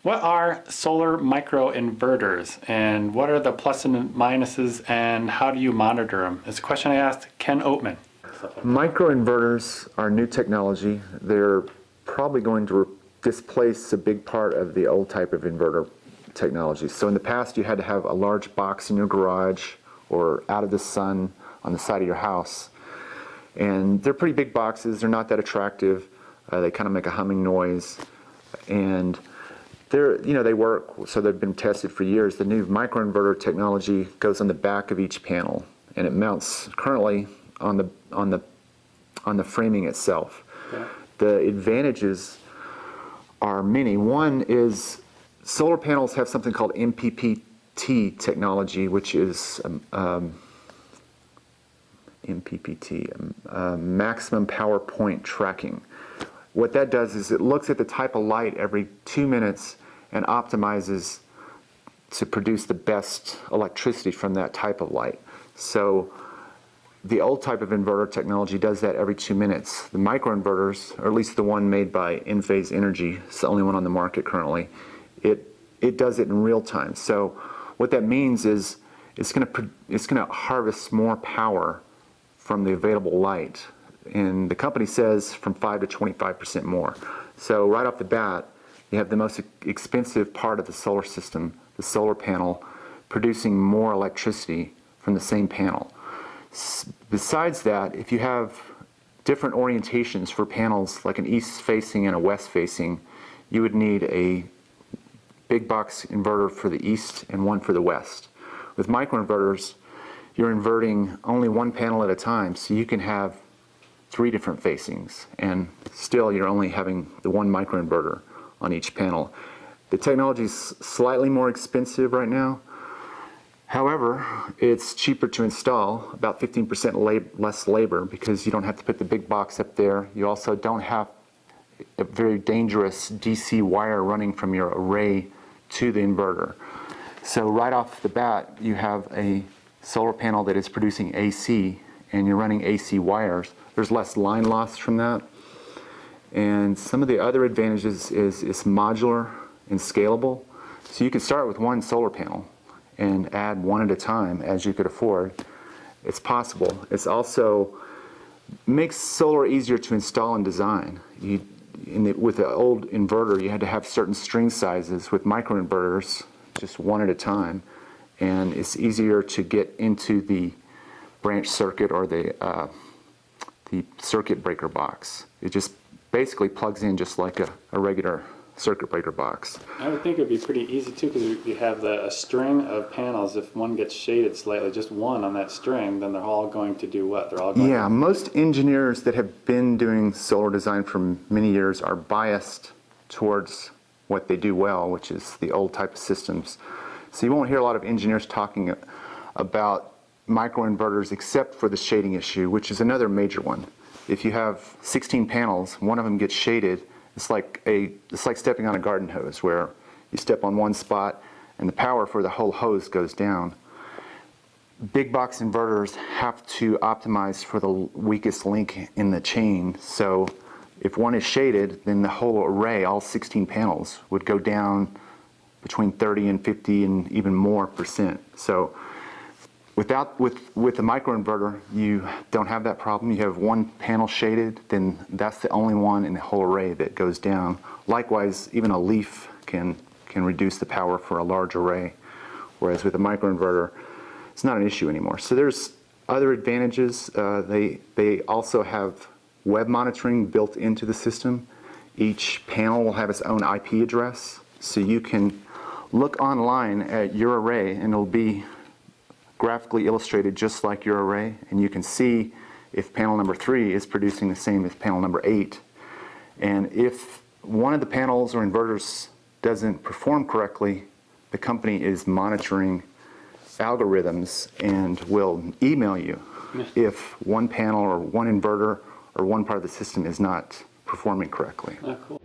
What are solar microinverters, and what are the plus and minuses, and how do you monitor them? It's a question I asked Ken Oatman. Microinverters are new technology. They're probably going to displace a big part of the old type of inverter technology. So in the past you had to have a large box in your garage or out of the sun on the side of your house. And they're pretty big boxes. They're not that attractive. They kind of make a humming noise. And they work, so they've been tested for years. The new microinverter technology goes on the back of each panel, and it mounts currently on the framing itself. Okay. The advantages are many. One is solar panels have something called MPPT technology, which is maximum power point tracking. What that does is it looks at the type of light every 2 minutes and optimizes to produce the best electricity from that type of light. So the old type of inverter technology does that every 2 minutes. The microinverters, or at least the one made by Enphase Energy, it's the only one on the market currently, it does it in real time. So what that means is it's going to harvest more power from the available light. And the company says from 5 to 25% more. So right off the bat, you have the most expensive part of the solar system, the solar panel, producing more electricity from the same panel. Besides that, if you have different orientations for panels, like an east-facing and a west-facing, you would need a big box inverter for the east and one for the west. With microinverters, you're inverting only one panel at a time, so you can have 3 different facings, and still you're only having the one microinverter on each panel. The technology is slightly more expensive right now. However, it's cheaper to install, about 15% less labor, because you don't have to put the big box up there. You also don't have a very dangerous DC wire running from your array to the inverter. So right off the bat, you have a solar panel that is producing AC, and you're running AC wires. There's less line loss from that. And some of the other advantages is it's modular and scalable. So you can start with one solar panel and add one at a time as you could afford. It's possible. It's also makes solar easier to install and design. With the old inverter, you had to have certain string sizes. With microinverters, just one at a time. And it's easier to get into the branch circuit or the circuit breaker box. It just basically plugs in just like a regular circuit breaker box. I would think it would be pretty easy too, because you have a string of panels. If one gets shaded slightly, just one on that string, then they're all going to do what? They're all going to... most engineers that have been doing solar design for many years are biased towards what they do well, which is the old type of systems. So you won't hear a lot of engineers talking about microinverters except for the shading issue, which is another major one. If you have 16 panels, one of them gets shaded, it's like stepping on a garden hose, where you step on one spot and the power for the whole hose goes down. Big box inverters have to optimize for the weakest link in the chain. So if one is shaded, then the whole array, all 16 panels, would go down between 30 and 50 and even more %. So with a microinverter, you don't have that problem. You have one panel shaded, then that's the only one in the whole array that goes down. Likewise, even a leaf can reduce the power for a large array, whereas with a microinverter, it's not an issue anymore. So there's other advantages. They also have web monitoring built into the system. Each panel will have its own IP address, so you can look online at your array and it'll be graphically illustrated just like your array, and you can see if panel number 3 is producing the same as panel number 8. And if one of the panels or inverters doesn't perform correctly, the company is monitoring algorithms and will email you if one panel or one inverter or one part of the system is not performing correctly. Oh, cool.